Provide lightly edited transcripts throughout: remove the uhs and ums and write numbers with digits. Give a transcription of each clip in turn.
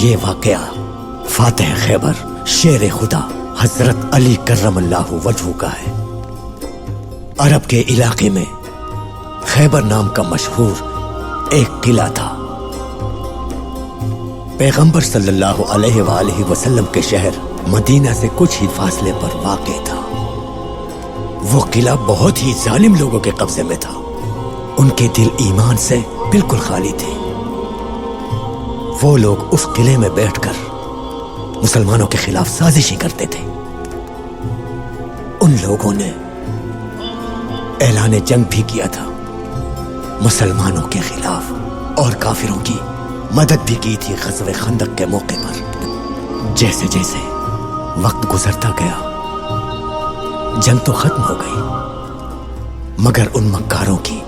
یہ واقعہ فاتح خیبر شیر خدا حضرت علی کرم اللہ وجہہ کا ہے۔ عرب کے علاقے میں خیبر نام کا مشہور ایک قلعہ تھا۔ پیغمبر صلی اللہ علیہ وآلہ وسلم کے شہر مدینہ سے کچھ ہی فاصلے پر واقع تھا۔ وہ قلعہ بہت ہی ظالم لوگوں کے قبضے میں تھا۔ ان کے دل ایمان سے بالکل خالی تھے۔ وہ لوگ اس قلعے میں بیٹھ کر مسلمانوں کے خلاف سازشیں کرتے تھے۔ ان لوگوں نے اعلان جنگ بھی کیا تھا مسلمانوں کے خلاف، اور کافروں کی مدد بھی کی تھی غزوہ خندق کے موقع پر۔ جیسے جیسے وقت گزرتا گیا جنگ تو ختم ہو گئی، مگر ان مکاروں کی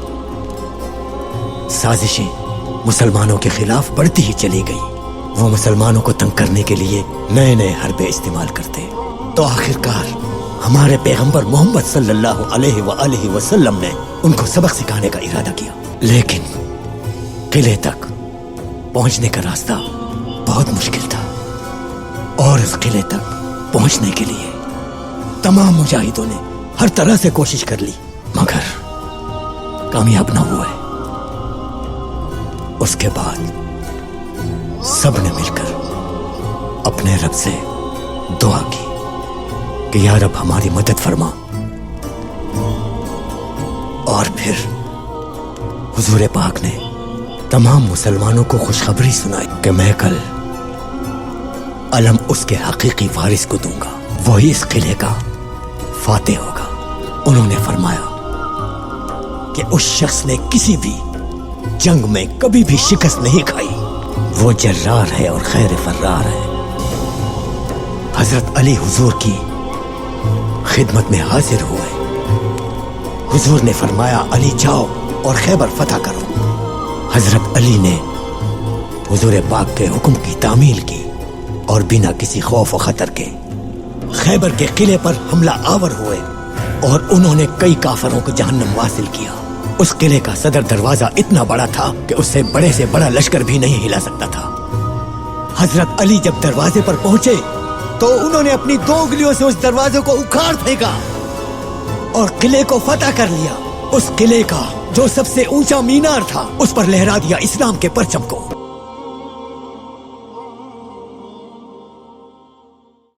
سازشیں مسلمانوں کے خلاف بڑھتی ہی چلی گئی۔ وہ مسلمانوں کو تنگ کرنے کے لیے نئے نئے حربے استعمال کرتے، تو آخرکار ہمارے پیغمبر محمد صلی اللہ علیہ وآلہ وسلم نے ان کو سبق سکھانے کا ارادہ کیا۔ لیکن قلعے تک پہنچنے کا راستہ بہت مشکل تھا، اور اس قلعے تک پہنچنے کے لیے تمام مجاہدوں نے ہر طرح سے کوشش کر لی، مگر کامیاب نہ ہوئے۔ اس کے بعد سب نے مل کر اپنے رب سے دعا کی کہ یا رب ہماری مدد فرما، اور پھر حضور پاک نے تمام مسلمانوں کو خوشخبری سنائی کہ میں کل علم اس کے حقیقی وارث کو دوں گا، وہی اس قلعے کا فاتح ہوگا۔ انہوں نے فرمایا کہ اس شخص نے کسی بھی جنگ میں کبھی بھی شکست نہیں کھائی، وہ جرار ہے اور خیر فرار ہے۔ حضرت علی حضور کی خدمت میں حاضر ہوئے۔ حضور نے فرمایا علی جاؤ اور خیبر فتح کرو۔ حضرت علی نے حضور پاک کے حکم کی تعمیل کی اور بنا کسی خوف و خطر کے خیبر کے قلعے پر حملہ آور ہوئے، اور انہوں نے کئی کافروں کو جہنم واصل کیا۔ اس قلعے کا صدر دروازہ اتنا بڑا تھا کہ اس سے بڑا لشکر بھی نہیں ہلا سکتا تھا۔ حضرت علی جب دروازے پر پہنچے تو انہوں نے اپنی 2 انگلیوں سے اس دروازے کو اکھاڑ پھینکا اور قلعے کو فتح کر لیا۔ اس قلعے کا جو سب سے اونچا مینار تھا اس پر لہرا دیا اسلام کے پرچم کو۔